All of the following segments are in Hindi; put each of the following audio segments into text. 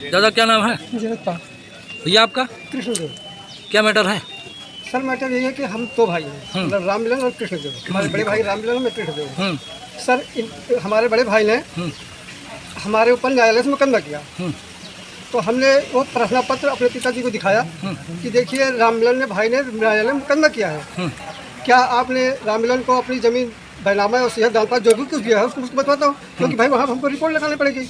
दादा क्या नाम है भैया आपका? कृष्णदेव। क्या मैटर है? सर मैटर ये है कि हम दो भाई हैं, मतलब राममिलन और कृष्णदेव। हमारे बड़े भाई राममिलन में कृष्णदेव। सर हमारे बड़े भाई ने हमारे ऊपर न्यायालय से मुकदमा किया। तो हमने वो प्रार्थना पत्र अपने पिताजी को दिखाया कि देखिए राममिलन ने भाई ने न्यायालय में मुकदमा किया है, क्या आपने राममिलन को अपनी ज़मीन बैनामा और सेहत दान पर जो भी कुछ दिया है उसको बताता हूँ, क्योंकि भाई वहाँ हमको रिपोर्ट लगानी पड़ेगी।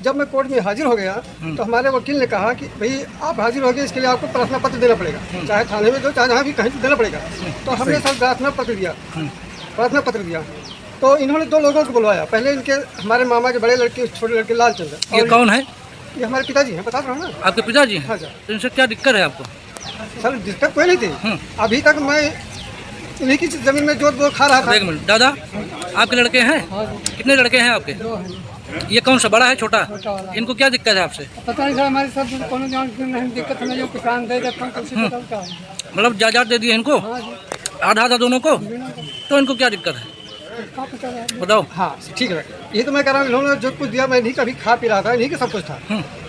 जब मैं कोर्ट में हाजिर हो गया तो हमारे वकील ने कहा कि भाई आप हाजिर हो गए, इसके लिए आपको प्रार्थना पत्र देना पड़ेगा, चाहे थाने में दो चाहे जहाँ भी कहीं देना पड़ेगा। तो हमने सर प्रार्थना पत्र दिया। तो इन्होंने दो लोगों को बुलवाया। पहले इनके हमारे मामा के बड़े लड़के छोटे लड़के लालचंद। ये कौन है? ये हमारे पिताजी हैं, बता रहा हूँ ना। आपके पिताजी? हाँ सर। तो इनसे क्या दिक्कत है आपको? सर दिक्कत कोई नहीं थी, अभी तक मैं इन्हीं की ज़मीन में जोत बोत खा रहा था। एक मिनट दादा, आपके लड़के हैं? कितने लड़के हैं आपके? ये कौन सा, बड़ा है छोटा? इनको क्या दिक्कत है आपसे? पता नहीं सर, हमारे साथ कोनो नहीं दिक्कत है, जो किसान दे देता हूँ। मतलब जायदाद दे दिए इनको आधा आधा दोनों को, तो इनको क्या दिक्कत है बताओ? हाँ ठीक है, ये तो मैं कह रहा हूँ इन्होंने जो कुछ दिया मैं इन्हीं का भी खा पी रहा था, इन्हीं का सब कुछ था।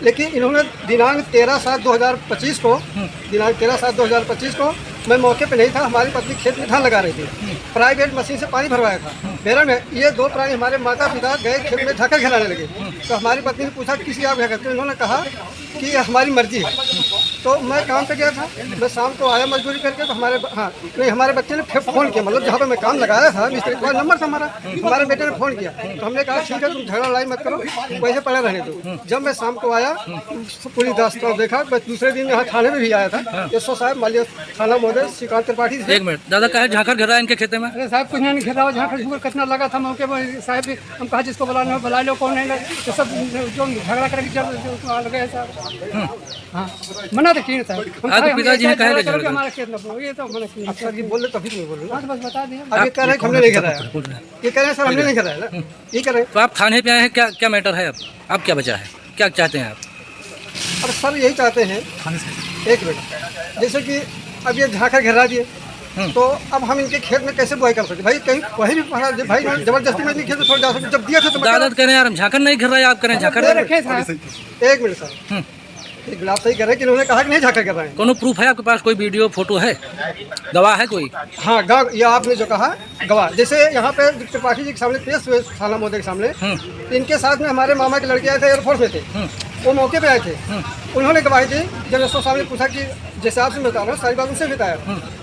लेकिन इन्होंने दिनांक 13/7/2025 को मैं मौके पे नहीं था, हमारी पत्नी खेत में धान लगा रही थी, प्राइवेट मशीन से पानी भरवाया था। मेरा में ये दो प्राणी हमारे माता पिता गए खेत में ढाकर खिलाने लगे। तो हमारी पत्नी ने पूछा किसी आप क्या करते? इन्होंने कहा कि हमारी मर्जी है। तो मैं काम पे गया था, मैं शाम को आया मजदूरी करके। तो हमारे बच्चे ने फिर फ़ोन किया, मतलब जहाँ पे मैं काम लगाया था मिस्त्री का नंबर था हमारे बेटे ने फ़ोन किया। तो हमने कहा ठीक है तुम झगड़ा लड़ाई मत करो, वैसे पड़े रहने दो। जब मैं शाम को आया पूरी दास्तान देखा, मैं दूसरे दिन यहाँ थाने में भी आया था। एसओ साहब मालिया थाना महोदय श्रीकांत त्रिपाठी। एक मिनट दादा, कहा झांखर घेरा इनके खेते में? अरे साहब कुछ नहीं घेरा, झांखर झूकर कितना लगा था मौके पर। साहब हम कहा जिसको बुला लो, कौन नहीं तो सब जो झगड़ा करके चल गए साहब। हाँ मना तो की साहब। आपके पिताजी ने कहा हमारे खेत में, ये तो मना सर जी बोल तभी नहीं बोल रहे, बस बता दें। अब ये कह रहे हैं हमने नहीं कराया, ये कह रहे हैं सर हमने नहीं कराया ना, ये कह रहे हैं। तो आप थाने पे आए हैं, क्या क्या मैटर है? अब क्या बचा है, क्या चाहते हैं आप? अब सर यही चाहते हैं, एक मिनट, जैसे कि अब ये झांखर घेरा दिए, तो अब हम इनके खेत में कैसे बुआई कर सकते? भाई कहीं वही भी भाई जबरदस्ती में खेत में थोड़ा जा सकते, जब दिया था तो दादा कह रहे हैं यार हम झांखर नहीं घेर रहे, आप करें झांखर। एक मिनट सर, एक मिनट, आप सही कह रहे हैं कि इन्होंने कहा कि नहीं झांखर कर रहे हैं। कोनो प्रूफ है आपके पास? कोई वीडियो फोटो है, गवाह है कोई? हाँ गवाह, ये आपने जो कहा गवाह, जैसे यहाँ पे त्रिपाठी जी के सामने पेश हुए थाना महोदय के सामने, इनके साथ में हमारे मामा के लड़के आए थे, एयरफोर्स में थे, वो मौके पे आए थे। उन्होंने गवाही दी। जब एसओ साहब ने पूछा कि जैसे आपसे बता रहा हूँ सारी बात उनसे बताया,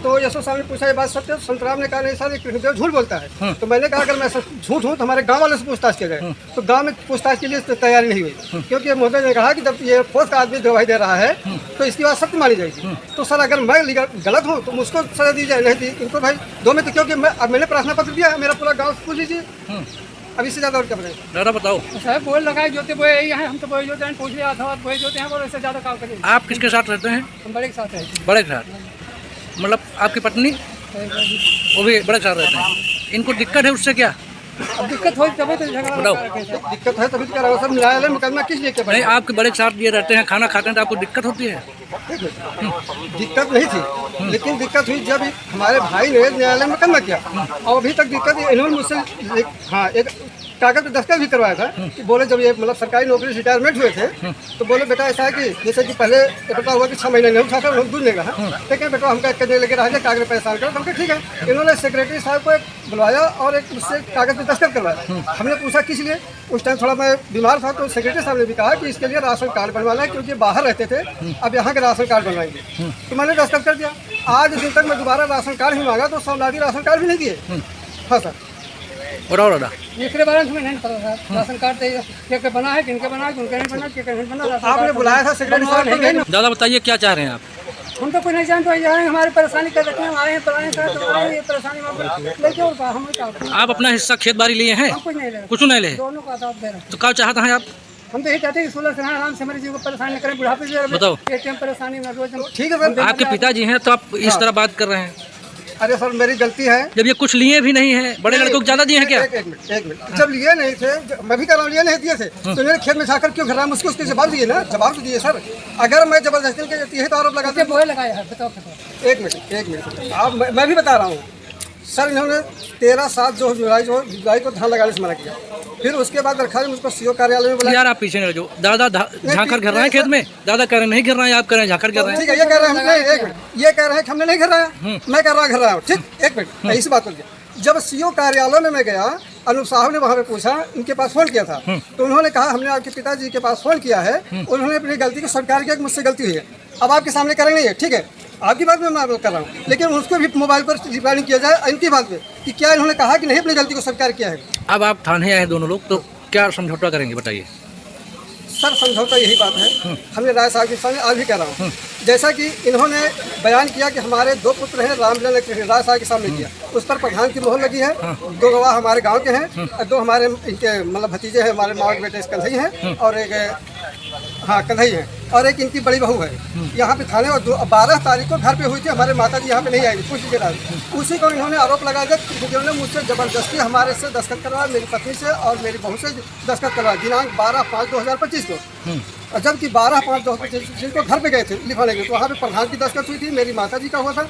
तो एसओ साहब ने पूछा ये बात सत्य है? संतराम ने कहा नहीं सर, कृष्णदेव झूठ बोलता है। तो मैंने कहा अगर मैं झूठ हूँ तो हमारे गाँव वाले से पूछताछ किया जाए। तो गाँव में पूछताछ के लिए तैयारी नहीं हुई, क्योंकि महोदय ने कहा कि जब ये फोर्स का आदमी गवाही दे रहा है तो इसकी बात सत्य मानी जाएगी। तो सर अगर मैं गलत हूँ तो मुझको सजा दी जाए, नहीं दी इनको भाई दो में। तो क्योंकि मैंने प्रार्थना पत्र दिया, मेरा पूरा गाँव पूछ लीजिए, अब इससे ज़्यादा और क्या बताएं? दादा बताओ। साहब बोल लगाए जोते बोए यही हैं, हम तो बोए जोते हैं, पूछ लिया था बोए जोते हैं, और इससे ज़्यादा काम करेंगे। आप किसके साथ रहते हैं? हम बड़े के साथ रहते हैं। बड़े के साथ, मतलब आपकी पत्नी वो भी बड़े के साथ रहते हैं। इनको दिक्कत है उससे क्या? अब दिक्कत हो तभी तो झगड़ा बताओ। दिक्कत है तभी तो कह रहा हूँ सर, न्यायालय मुकदमा किस लिए क्या? नहीं, आपके बड़े के साथ ये रहते हैं, खाना खाते हैं, तो आपको दिक्कत होती है? दिक्कत नहीं थी, लेकिन दिक्कत हुई जब हमारे भाई ने न्यायालय में मुकदमा किया। और अभी तक दिक्कत इन्होंने मुझसे हाँ एक कागज पे दस्तखत भी करवाया था कि बोले जब ये मतलब सरकारी नौकरी से रिटायरमेंट हुए थे, तो बोले बेटा ऐसा है कि जैसे कि पहले पता हुआ कि 6 महीने नहीं उठा था दूध लेगा, लेकिन बेटा हमका एक करने लगे रहा है कागज परेशान करो। तो ठीक है, इन्होंने सेक्रेटरी साहब को बुलवाया और एक उससे कागज पे दस्तखत करवाया। हमने पूछा किस लिए? उस टाइम थोड़ा मैं बीमार था, तो सेक्रेटरी साहब ने भी कहा कि इसके लिए राशन कार्ड बनवाना है, क्योंकि बाहर रहते थे, अब यहाँ के राशन कार्ड बनवाएंगे। तो मैंने दस्तखत कर दिया। आज दिन तक मैं दोबारा राशन कार्ड भी मांगा तो सौलादी राशन कार्ड भी नहीं दिए। हाँ सर, बताओ दादा। इसके बारे में नहीं पता था, राशन कार्ड क्या बना है, किनके बना है, किनके नहीं बना, क्या नहीं बना। आपने बुलाया था सेक्रेटरी साहब। दादा बताइए क्या चाह रहे हैं आप? हम तो कुछ नहीं जानते, हमारी परेशानी कर रखे हैं, आए हैं पुराने साथ, तो आए परेशानी लेके और हम आप अपना हिस्सा खेत बाड़ी लिए हैं? कुछ नहीं ले, कुछ नहीं ले, दोनों का आदाब दे रहे हैं। तो क्या चाहते हैं आप? हम तो यही चाहते हैं कि 16 से आराम से हमारे जीव को परेशानी करें, बुढ़ापे से बताओ। एक टाइम परेशानी में रोज। ठीक है सर, आपके पिताजी हैं तो आप इस तरह बात कर रहे हैं? अरे सर मेरी गलती है, जब ये कुछ लिए भी नहीं है, बड़े लड़कों को ज्यादा दिए हैं क्या? एक मिनट, जब लिए नहीं थे, मैं भी कर रहा हूँ लिए नहीं दिए थे, तो इन्होंने खेत में जाकर क्यों घर रहा? मुझको उसके जवाब दिए ना, जवाब तो दिए सर। अगर मैं जबरदस्ती के ये तो आरोप लगाते हैं, बोले लगाया है। बताओ एक मिनट आप, मैं भी बता रहा हूँ सर। इन्होंने 13/7 जुलाई को धान लगाने से मना किया। फिर उसके बाद रखा मुझको सीओ कार्यालय में बुलाया। यार आप पीछे नहीं रहो, दादा झांकर कर रहे हैं खेत में, दादा कह रहे नहीं गिर रहे हैं, आप कह रहे हैं झांकर कर रहे हैं। ठीक है, ये कह रहे हैं हमने, एक मिनट, ये कह रहे हैं कि हमने नहीं घर रहा, मैं कर रहा हूँ, ठीक, एक मिनट, इसी बात कर। जब सीओ कार्यालय में मैं गया, अनूप साहब ने वहाँ पे पूछा, इनके पास फोन किया था, तो उन्होंने कहा हमने आपके पिताजी के पास फोन किया है, उन्होंने अपनी गलती को स्वीकार किया कि मुझसे गलती हुई है, अब आपके सामने करेंगे नहीं है, ठीक है, आपकी बात में मैं कर रहा हूँ, लेकिन उसको भी मोबाइल पर रिकॉर्डिंग किया जाए इनकी बात पे कि क्या इन्होंने कहा कि नहीं अपनी गलती को स्वीकार किया है। अब आप थाने आए दोनों लोग, तो क्या समझौता करेंगे बताइए? सर समझौता यही बात है, हमने राय साहब के सामने आज भी कह रहा हूँ, जैसा कि इन्होंने बयान किया कि हमारे 2 पुत्र हैं, रामलला कृष्ण, राय साहब के सामने किया, उस पर प्रधान की मोहर लगी है, 2 गवाह हमारे गांव के हैं, 2 हमारे इनके मतलब भतीजे हैं, हमारे माँ के बेटे कन्हई हैं, और एक हाँ कन्हई है, और एक इनकी बड़ी बहू है। यहाँ पे थाने और 12 तारीख को घर पे हुई थी, हमारे माता जी यहाँ पे नहीं आई, कुछ लीजिए। उसी को इन्होंने आरोप लगाया कि जिन्होंने मुझसे ज़बरदस्ती हमारे से दस्तखत करवाया, मेरी पत्नी से और मेरी बहू से दस्तखत करवाया, दिनांक 12/5/2025 को, और जबकि 12/5/2025 को घर पे गए थे लिखवाने के, तो वहाँ पे प्रधान की दस्तखत हुई थी, मेरी माता जी का हुआ था,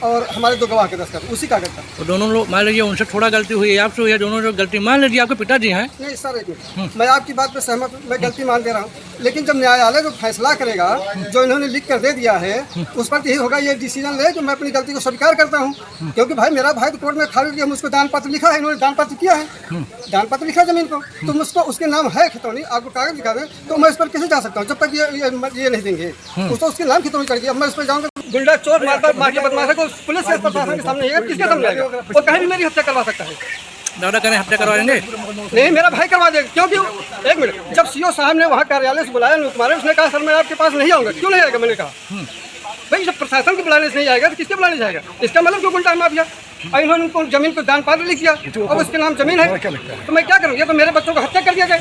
और हमारे 2 गवाह के दस्तखत उसी कागज पर। तो दोनों लोग मान लीजिए उनसे थोड़ा गलती हुई है, आपसे हुई है, दोनों जो गलती मान लीजिए आपके पिताजी हैं। नहीं सर, एक मिनट, मैं आपकी बात पे सहमत हूँ, मैं गलती मान दे रहा हूँ, लेकिन जब न्यायालय जो फैसला करेगा, जो इन्होंने लिख कर दे दिया है, उस पर यही होगा, ये डिसीजन ले कि मैं अपनी गलती को स्वीकार करता हूँ, क्योंकि भाई मेरा भाई तो कोर्ट में खड़ा किया, मुझको दान पत्र लिखा है, इन्होंने दान पत्र किया है, दान पत्र लिखा जमीन को, तो मुझको उसके नाम है खितौनी, आपको कागज दिखा दे, तो मैं इस पर कैसे जा सकता हूँ जब तक ये नहीं देंगे, उसको उसके नाम खितौनी चढ़ गया, मैं इस पर जाऊँगा, गुंडा चोर मार के बदमाश को पुलिस के प्रशासन के सामने किसके सामने आएगा, वो कहीं भी मेरी हत्या करवा सकता है। दादा करें हत्या करवाएंगे? नहीं, मेरा भाई करवा देगा, क्योंकि एक मिनट, जब सीओ साहब ने वहाँ कार्यालय से बुलाया तुम्हारे, उसने कहा सर मैं आपके पास नहीं आऊँगा, क्यों नहीं आएगा, मैंने कहा भाई जब प्रशासन को बुलाने से नहीं आएगा तो किसके बुलाने जाएगा, इसका मतलब जो गुंडा माफिया, और इन्होंने उनको जमीन को दान पात्र लिख दिया, और उसके नाम जमीन है, तो मैं क्या करूँ, ये तो मेरे बच्चों को हत्या कर दिया जाए।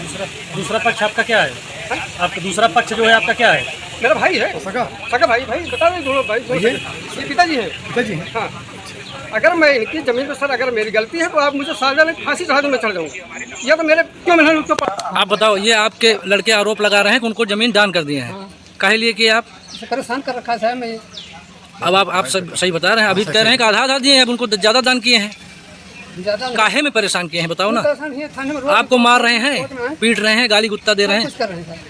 दूसरा पक्ष आपका क्या है? आपका दूसरा पक्ष जो है आपका क्या है? मेरा भाई है, सगा भाई बता दें, दोनों भाई, ये पिताजी है, हाँ। अगर मैं इनकी जमीन पर सर अगर मेरी गलती है तो आप मुझे साजा में फांसी चढ़ा दूँ, मैं चढ़ जाऊँगा, या तो मेरे क्यों मैंने उनको। आप बताओ, ये आपके लड़के आरोप लगा रहे हैं कि उनको जमीन दान कर दिए हैं, काहे लिए कि आप परेशान कर रखा है मैं। अब आप सही बता रहे हैं, अभी कह रहे हैं कि आधा दिए हैं, अब उनको ज़्यादा दान किए हैं, काहे में परेशान किए हैं बताओ ना? आपको मार रहे हैं, पीट रहे हैं, गाली गुत्ता दे रहे हैं,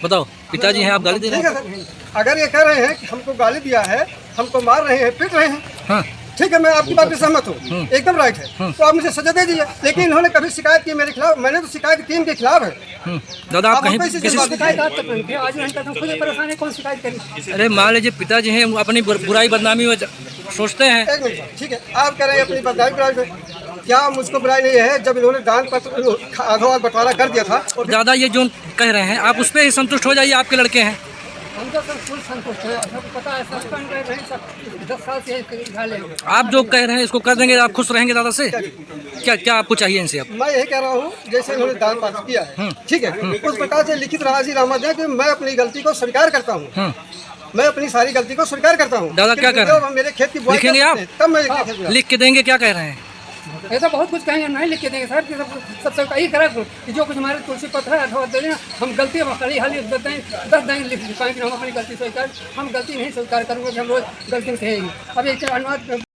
बताओ, पिताजी हैं आप गाली दे रहे हैं? अगर ये कह रहे हैं कि हमको गाली दिया है, हमको मार रहे हैं, पीट रहे हैं, हाँ ठीक है, मैं आपकी बात से सहमत हूँ, एकदम राइट है, तो आप मुझे सजा दे दीजिए, लेकिन इन्होंने कभी शिकायत की मेरे खिलाफ, मैंने तो शिकायत की इनके खिलाफ है। दादा आप कहीं अरे मान लीजिए पिताजी हैं, अपनी बुराई बदनामी सोचते हैं। एक मिनट, ठीक है, आप कह रहे हैं अपनी बदनामी, क्या मुझको बुराई नहीं है, जब इन्होंने दान पत्र आधो बंटवारा कर दिया था। दादा ये जो कह रहे हैं आप उस पर ही संतुष्ट हो जाइए, आपके लड़के हैं। हम तो सर फुल संतुष्ट हैं, सबको पता है, सब काम कर रहे हैं, सब 10 साल से आप जो कह रहे हैं इसको कर देंगे, आप खुश रहेंगे दादा से? क्या आपको चाहिए इनसे? अब मैं यही कह रहा हूँ, जैसे इन्होंने दान पत्र किया है, ठीक है, उस प्रकार से लिखित राजीनामा दें कि मैं अपनी गलती को स्वीकार करता हूँ, मैं अपनी सारी गलती को स्वीकार करता हूँ। दादा क्या कर रहे हैं? मेरे खेत की बुआई लिखेंगे आप? तब मैं लिख के देंगे, क्या कह रहे हैं? ऐसा बहुत कुछ कहेंगे, नहीं लिख के देंगे सर, सबसे यही करा कि जो कुछ हमारे तुलसी पत्र है अथवा दे देना, हम गलती खाली हाली 10 देंगे लिख पाएंगे, हम अपनी गलती स्वीकार, हम गलती नहीं स्वीकार करूँगा कि हम रोज गलती में कहेंगे। अब एक अनुवाद